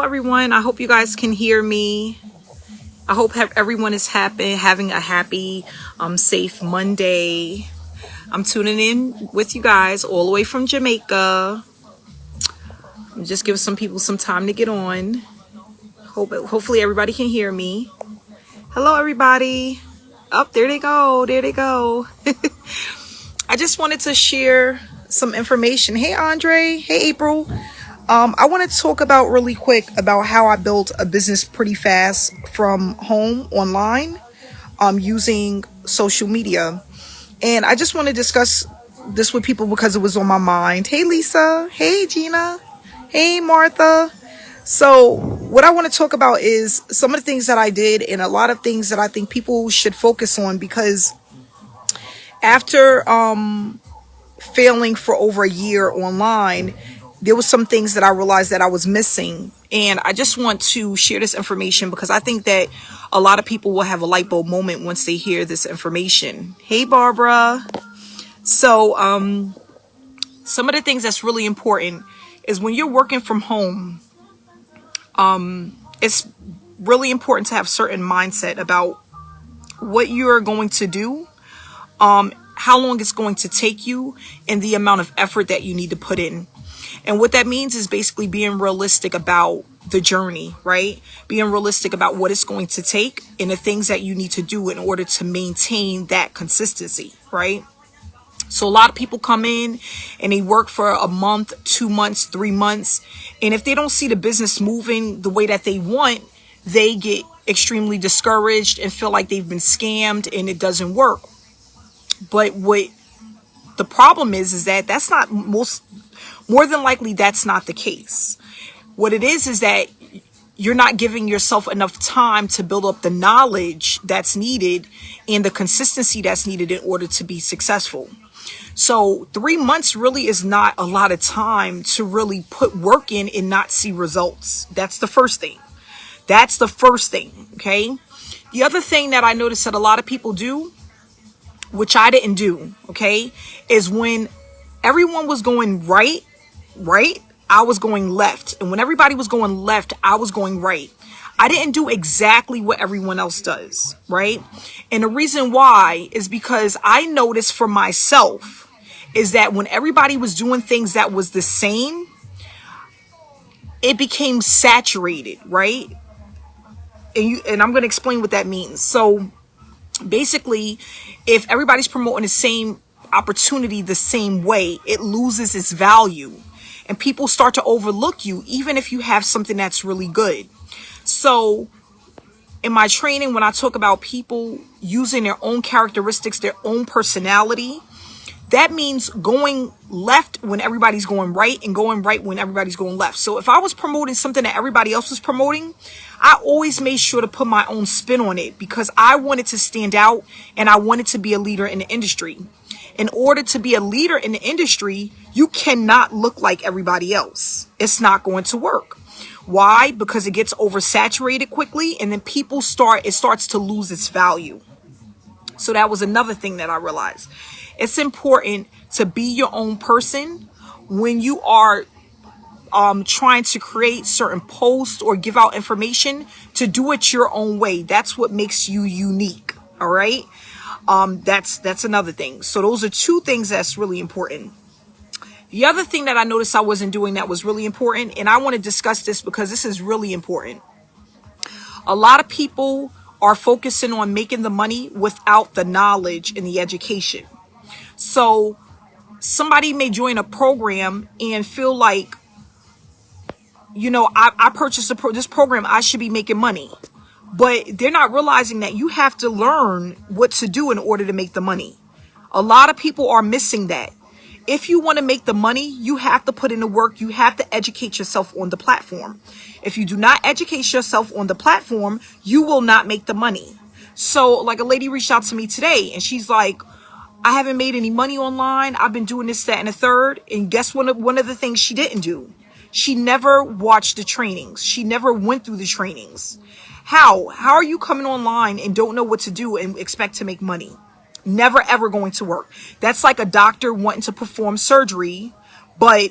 everyone. I hope you guys can hear me. I hope everyone is having a happy, safe Monday. I'm tuning in with you guys all the way from Jamaica. Just give some people some time to get on. Hopefully everybody can hear me. Hello, everybody. Oh, there they go. There they go. I just wanted to share some information. Hey, Andre. Hey, April. I want to talk about really quick about how I built a business pretty fast from home online using social media. And I just want to discuss this with people because it was on my mind. Hey, Lisa. Hey, Gina. Hey, Martha. So what I want to talk about is some of the things that I did and a lot of things that I think people should focus on, because after failing for over a year online, there was some things that I realized that I was missing. And I just want to share this information because I think that a lot of people will have a light bulb moment once they hear this information. Hey, Barbara. So some of the things that's really important is when you're working from home, it's really important to have certain mindset about what you're going to do, how long it's going to take you, and the amount of effort that you need to put in. And what that means is basically being realistic about the journey, right? Being realistic about what it's going to take and the things that you need to do in order to maintain that consistency, right? So a lot of people come in and they work for a month, 2 months, 3 months. And if they don't see the business moving the way that they want, they get extremely discouraged and feel like they've been scammed and it doesn't work. But what the problem is that that's not more than likely that's not the case. What it is that you're not giving yourself enough time to build up the knowledge that's needed and the consistency that's needed in order to be successful. So 3 months really is not a lot of time to really put work in and not see results. That's the first thing. That's the first thing, okay? The other thing that I noticed that a lot of people do, which I didn't do, okay, is when everyone was going right, I was going left. And when everybody was going left, I was going right. I didn't do exactly what everyone else does, right? And the reason why is because I noticed for myself is that when everybody was doing things that was the same, it became saturated, right? And I'm going to explain what that means. So basically, if everybody's promoting the same opportunity the same way, it loses its value and people start to overlook you, even if you have something that's really good. So in my training, when I talk about people using their own characteristics, their own personality, that means going left when everybody's going right and going right when everybody's going left. So if I was promoting something that everybody else was promoting, I always made sure to put my own spin on it because I wanted to stand out and I wanted to be a leader in the industry. In order to be a leader in the industry, you cannot look like everybody else. It's not going to work. Why? Because it gets oversaturated quickly and then it starts to lose its value. So that was another thing that I realized. It's important to be your own person when you are trying to create certain posts or give out information, to do it your own way. That's what makes you unique. All right. That's another thing. So those are two things that's really important. The other thing that I noticed I wasn't doing that was really important, and I want to discuss this because this is really important. A lot of people are focusing on making the money without the knowledge and the education. So somebody may join a program and feel like, I purchased this program, I should be making money. But they're not realizing that you have to learn what to do in order to make the money. A lot of people are missing that. If you want to make the money, you have to put in the work. You have to educate yourself on the platform. If you do not educate yourself on the platform, you will not make the money. So like a lady reached out to me today and she's like, I haven't made any money online. I've been doing this, that, and a third. And guess one of the things she didn't do? She never watched the trainings. She never went through the trainings. How are you coming online and don't know what to do and expect to make money? Never, ever going to work. That's like a doctor wanting to perform surgery, but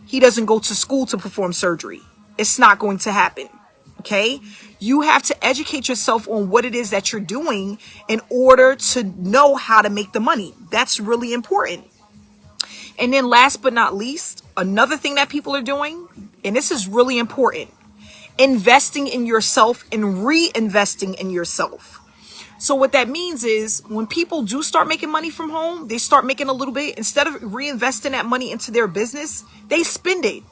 he doesn't go to school to perform surgery. it's not going to happen. Okay. You have to educate yourself on what it is that you're doing in order to know how to make the money. That's really important. And then last but not least, another thing that people are doing, and this is really important, investing in yourself and reinvesting in yourself. So what that means is when people do start making money from home, they start making a little bit, instead of reinvesting that money into their business, they spend it.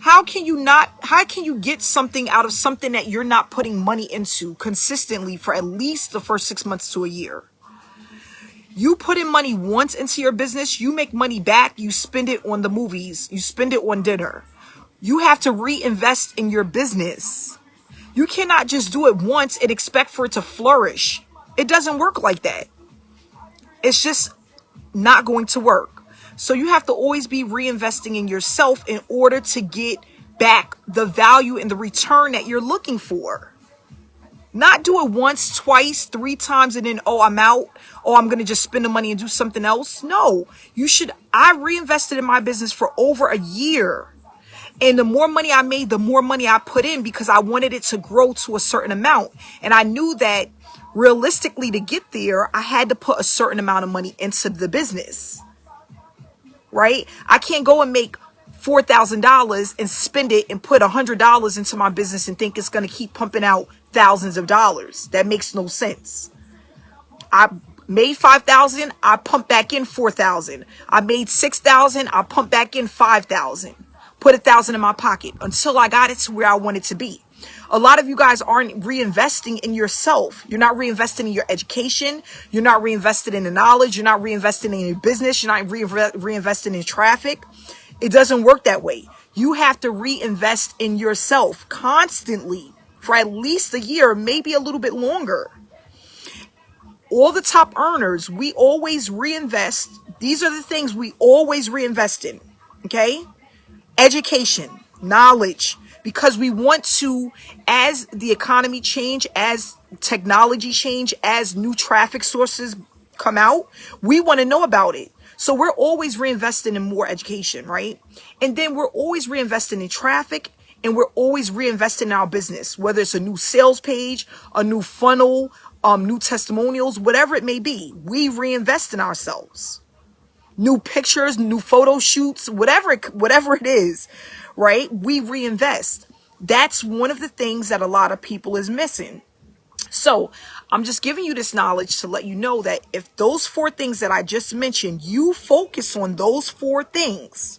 How can you get something out of something that you're not putting money into consistently for at least the first 6 months to a year? You put in money once into your business, you make money back, you spend it on the movies, you spend it on dinner. You have to reinvest in your business. You cannot just do it once and expect for it to flourish. It doesn't work like that. It's just not going to work. So you have to always be reinvesting in yourself in order to get back the value and the return that you're looking for. Not do it once, twice, 3 times, and then, oh, I'm out. Oh, I'm going to just spend the money and do something else. No, I reinvested in my business for over a year. And the more money I made, the more money I put in because I wanted it to grow to a certain amount. And I knew that realistically to get there, I had to put a certain amount of money into the business. Right? I can't go and make $4,000 and spend it and put $100 into my business and think it's going to keep pumping out thousands of dollars. That makes no sense. I made $5,000, I pumped back in $4,000. I made $6,000, I pumped back in $5,000. Put $1,000 in my pocket until I got it to where I want it to be. A lot of you guys aren't reinvesting in yourself. You're not reinvesting in your education. You're not reinvesting in the knowledge. You're not reinvesting in your business. You're not reinvesting in traffic. It doesn't work that way. You have to reinvest in yourself constantly for at least a year, maybe a little bit longer. All the top earners, we always reinvest. These are the things we always reinvest in. Okay? Education, knowledge, because we want to, as the economy change, as technology change, as new traffic sources come out, we want to know about it. So we're always reinvesting in more education, right? And then we're always reinvesting in traffic, and we're always reinvesting in our business, whether it's a new sales page, a new funnel, new testimonials, whatever it may be. We reinvest in ourselves. New pictures, new photo shoots, whatever it is, right? We reinvest. That's one of the things that a lot of people is missing. So I'm just giving you this knowledge to let you know that if those 4 things that I just mentioned, you focus on those 4 things,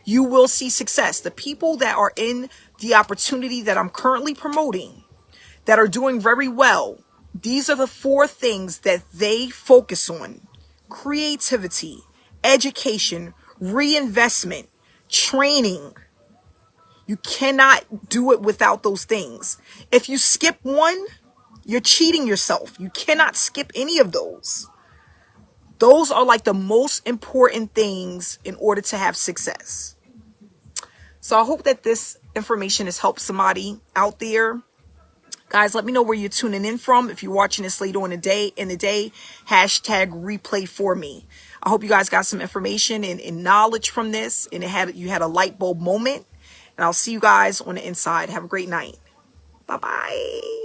you will see success. The people that are in the opportunity that I'm currently promoting, that are doing very well, these are the 4 things that they focus on: creativity, education, reinvestment, training. You cannot do it without those things. If you skip one, you're cheating yourself. You cannot skip any of those. Those are like the most important things in order to have success. So I hope that this information has helped somebody out there. Guys, let me know where you're tuning in from. If you're watching this later on in the day, hashtag replay for me. I hope you guys got some information and knowledge from this, and you had a light bulb moment. And I'll see you guys on the inside. Have a great night. Bye-bye.